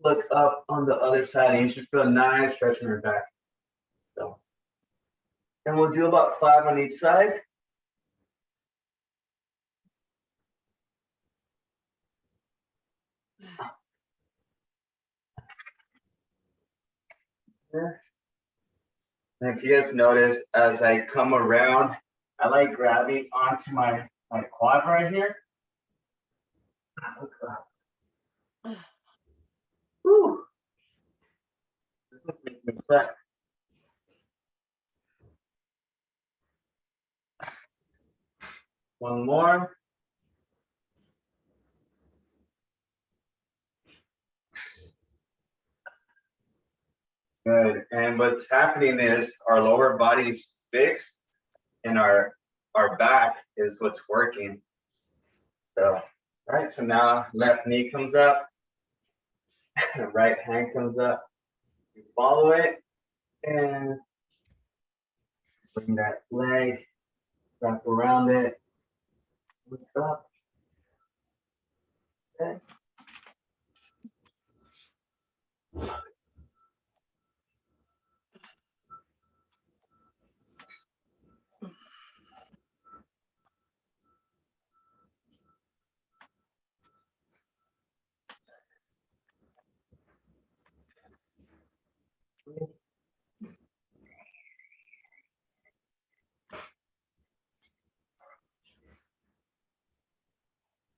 look up on the other side, and you should feel a nice stretch in your back. So, and we'll do about 5 on each side. And if you guys notice, as I come around, I like grabbing onto my quad right here. Look up. Woo. This is making me sweat. One more. Good. And what's happening is our lower body's fixed and our back is what's working. So, all right, so now left knee comes up, right hand comes up. You follow it and bring that leg, wrap around it, look up. Okay.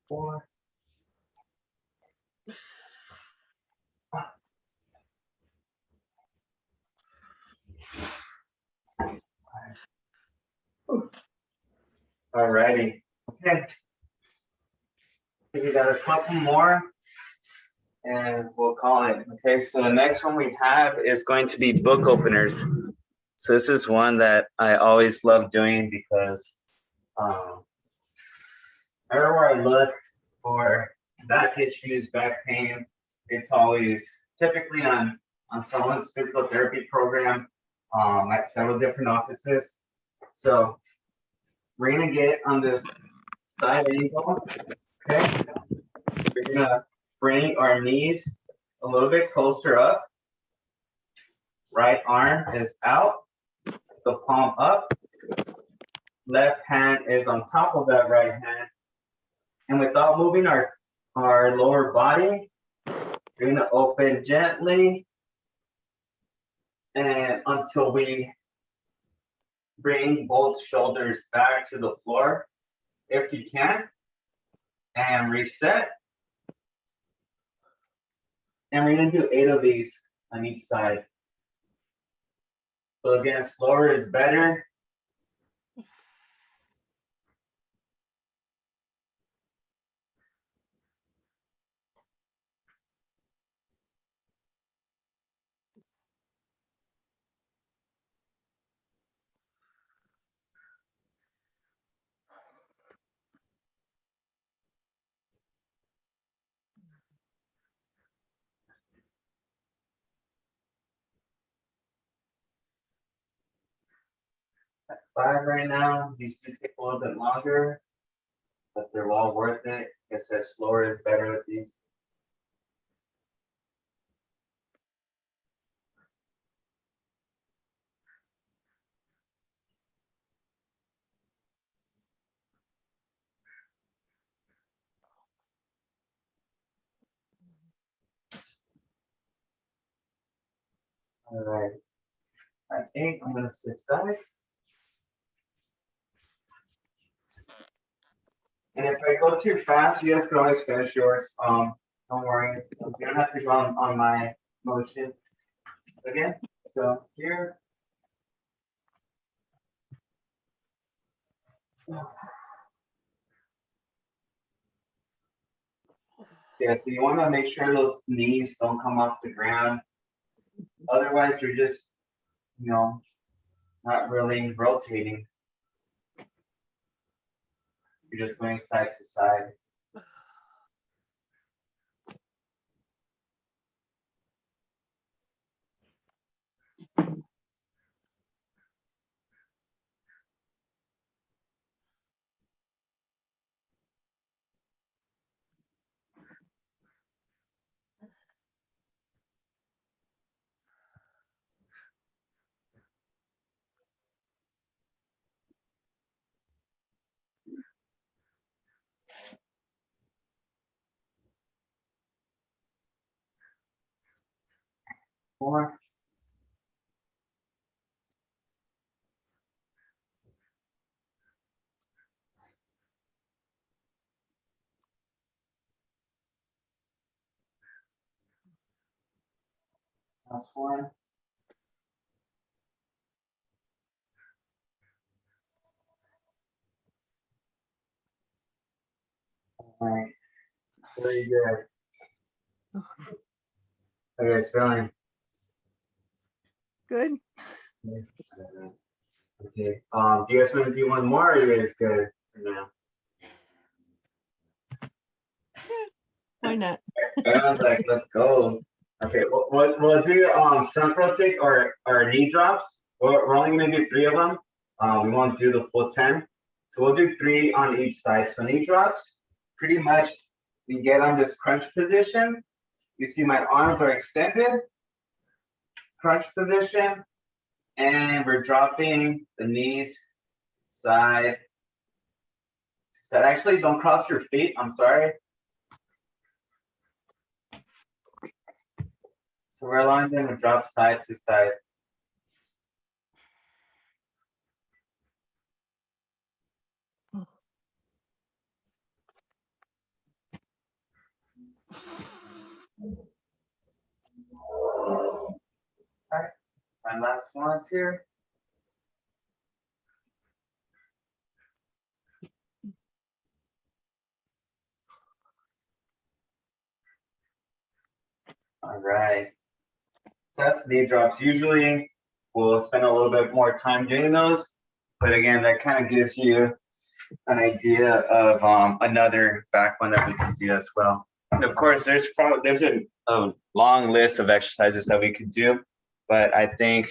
Four. All righty. Okay. We got a couple more and we'll call it. Okay, so the next one we have is going to be book openers. So this is one that I always love doing because everywhere I look for back issues, back pain, it's always typically on someone's physical therapy program at several different offices. So we're gonna get on this side angle, okay? We're gonna bring our knees a little bit closer up. Right arm is out, the palm up. Left hand is on top of that right hand. And without moving our lower body, we're gonna open gently and until we bring both shoulders back to the floor, if you can, and reset. And we're gonna do 8 of these on each side. So again, slower is better. At 5 right now. These two take a little bit longer, but they're all worth it. Like I said, slower is better with these. All right. At 8, I'm gonna switch sides. And if I go too fast, you guys can always finish yours. Don't worry. You don't have to go on my motion again. So here. So yeah, so you want to make sure those knees don't come off the ground. Otherwise, you're just, not really rotating. You're just going side to side. More. Last one. All right. Very good. How you guys feeling? Good. Okay. Do you guys want to do one more, or are you guys good for now? Why not? Everyone's like, let's go. Okay, we'll do trunk rotates or knee drops. We're only gonna do 3 of them. We won't do the full 10. So we'll do 3 on each side. So knee drops, pretty much we get on this crunch position. You see my arms are extended, crunch position, and we're dropping the knees side. So actually don't cross your feet, I'm sorry. So we're allowing them to drop side to side. All right, my last ones here. All right. So that's knee drops. Usually we'll spend a little bit more time doing those. But again, that kind of gives you an idea of another back one that we can do as well. And of course, there's a long list of exercises that we could do, but I think,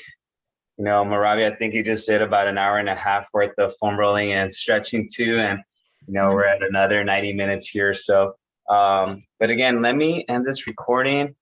Maravi, I think you just did about an hour and a half worth of foam rolling and stretching too, and we're at another 90 minutes here. So, but again, let me end this recording.